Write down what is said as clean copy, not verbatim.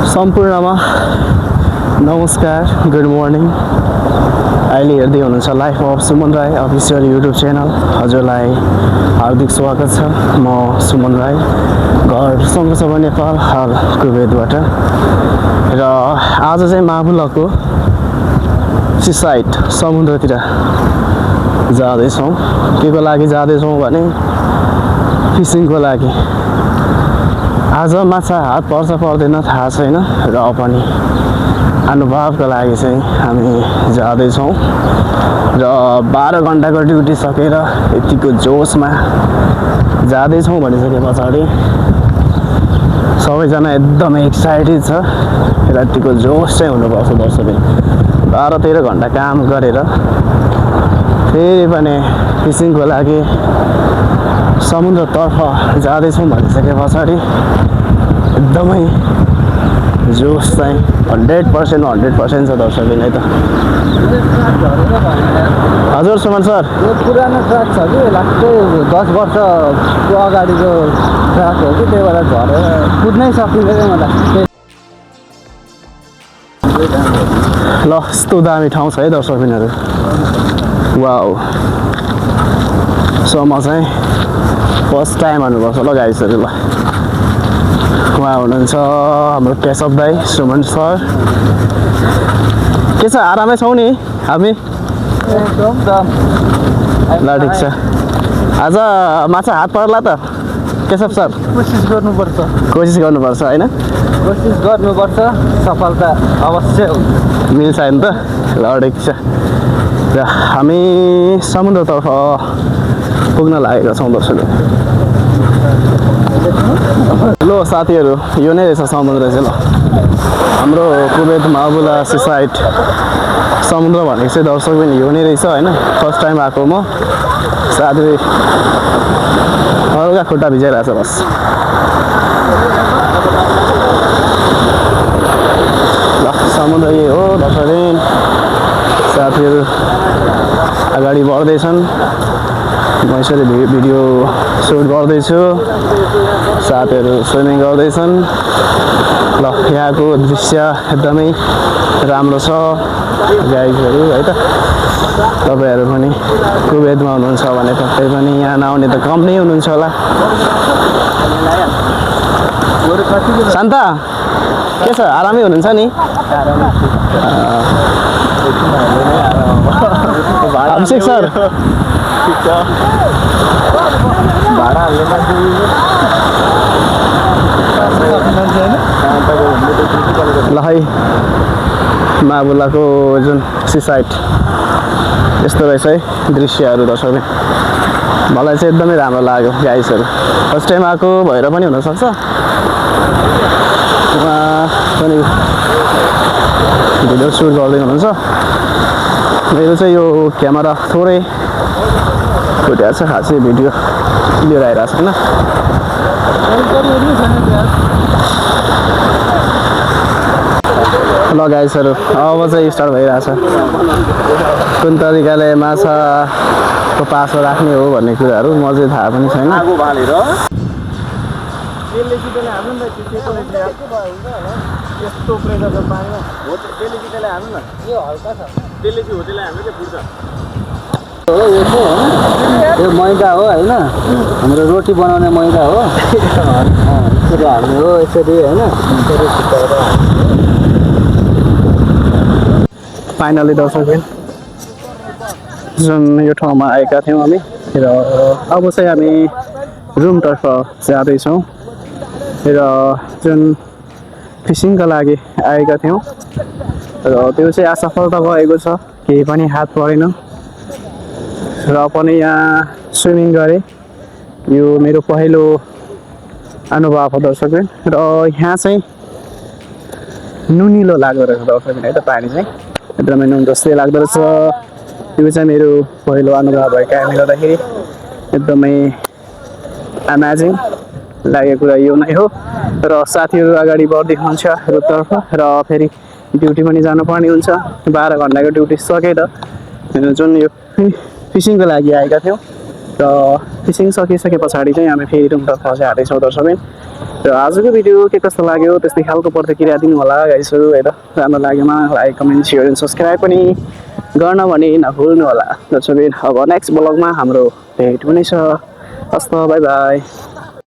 सम्पूर्णमा नमस्कार, good morning. अहिले हेर्दै हुनुहुन्छ life of Suman Rai official YouTube channel. हजुरलाई हार्दिक स्वागत छ। म सुमन राई, घर सङ्घसभा नेपाल, हाल कुवेतबाट। र आज चाहिँ माबुलको सिसाइड समुद्रतिर जाँदैछौँ। के को लागि जाँदैछौँ भने फिसिङको लागि। आज माछा हात पर्छ पर्दैन थाहा छैन, र पनि अनुभवको लागि चाहिँ हामी जाँदैछौँ। र 12 घन्टाको ड्युटी सकेर यतिको जोसमा जाँदैछौँ भनिसके पछाडि सबैजना एकदमै एक्साइटेड छ। र यतिको जोस चाहिँ हुनुपर्छ दर्शकले। 12-13 घन्टा काम गरेर फेरि पनि फिसिङको लागि समुद्रतर्फ जाँदैछौँ भनिसके पछाडि एकदमै जोस चाहिँ 100% छ दर्शकले नै त। हजुर सुमन सर, यो पुरानो ट्र्याक छ कि लास्टै 10 वर्षको अगाडिको ट्र्याक हो कि त्यही भएर झरेर कुद्नै सकिँदैन मलाई। ल यस्तो दामी ठाउँ छ है दर्शकबिनहरू। वाउ, सो म चाहिँ फर्स्ट टाइम भन्नुपर्छ ल गाइसहरू। ल उहाँ हुनुहुन्छ हाम्रो केशव दाई, सुमन सर। के छ, आरामै छौँ नि हामी? एकदम ल ठिक छ। आज माछा हात पर्ला त केशव सर? कोसिस गर्नुपर्छ होइन? कोसिस गर्नुपर्छ, सफलता अवश्य मिल्छ नि त। ल ठिक छ। र हामी समुद्रतर्फ पुग्न लागेका छौँ दर्शक। लो साथीहरू, यो नै रहेछ समुद्र चाहिँ। ल हाम्रो कुवेत माबुला सिसाइड समुद्र भनेको चाहिँ दर्शक पनि यो नै रहेछ होइन। फर्स्ट टाइम आएको म। साथी हल्का खुट्टा भिजाइरहेछ बस। ल समुद्र यही हो दर्शक। साथीहरू अगाडि बढ्दैछन्, म यसरी भिडियो सुट गर्दैछु। साथीहरू स्विमिङ गर्दैछन्। ल यहाँको दृश्य एकदमै राम्रो छ गाइजहरू है त। तपाईँहरू पनि कुवेतमा हुनुहुन्छ भने पक्कै पनि यहाँ नआउने त कम नै हुनुहुन्छ होला। शान्ता के छ, आरामै हुनुहुन्छ नि? अभिषेक सर ल है माबुलाको जुन सिसाइड यस्तो रहेछ है दृश्यहरू दर्शकले। मलाई चाहिँ एकदमै राम्रो लाग्यो गाइसहरू। फर्स्ट टाइम आएको भएर पनि हुनसक्छ। उहाँ पनि भिडियो सुट गर्दै हुनुहुन्छ। मेरो चाहिँ यो क्यामेरा थोरै फुटेको छ, खासै भिडियो क्लियर आइरहेको छैन। ल गाइसहरू, अब चाहिँ स्टार्ट भइरहेछ। कुन तरिकाले माछाको पासो राख्ने हो भन्ने कुराहरू म चाहिँ थाहा पनि छैन। यस्तो प्रेसर छ पानीमा हो त त्यसले चाहिँ हाल्नु न। यो हल्का छ, त्यसले चाहिँ हो त्यसलाई हाल्नु चाहिँ फुट्छ हो। यो चाहिँ होइन, यो मैदा हो होइन, हाम्रो रोटी बनाउने मैदा हो। यसरी हाल्ने हो, यसरी होइन, यसरी छिटाएर। फाइनली दर्शक जुन यो ठाउँमा आएका थियौँ हामी, र अब चाहिँ हामी रुमतर्फ जाँदैछौँ। र जुन फिसिङका लागि आएका थियौँ र त्यो चाहिँ असफलता भएको छ, केही पनि हात परेन। र पनि यहाँ स्विमिङ गरेँ। यो मेरो पहिलो अनुभव हो दर्शक। र यहाँ चाहिँ नुनिलो लाग्दो रहेछ दर्शक है त, पानी चाहिँ एकदमै नुन जस्तै लाग्दो रहेछ। यो चाहिँ मेरो पहिलो अनुभव भएको कारणले गर्दाखेरि एकदमै अमेजिङ लागेको कुरा यो नै हो। र साथीहरू अगाडि बढ्दै हुनुहुन्छ रुमतर्फ, र फेरि ड्युटी पनि जानुपर्ने हुन्छ। 12 घन्टाको ड्युटी सकेर जुन यो फिसिङको लागि आएका थियौँ र फिसिङ सकिसके पछाडि चाहिँ हामी फेरि रुमतर्फ जाँदैछौँ दर्शकबिन। र आजको भिडियो के कस्तो लाग्यो त्यस्तै खालको प्रतिक्रिया दिनु होला गाइसहरू होइन। राम्रो लागेमा like comment share and subscribe पनि गर्न भने नभुल्नु होला दर्शकबिन। अब नेक्स्ट ब्लगमा हाम्रो भेट हुनेछ। हस्त बाई बाई।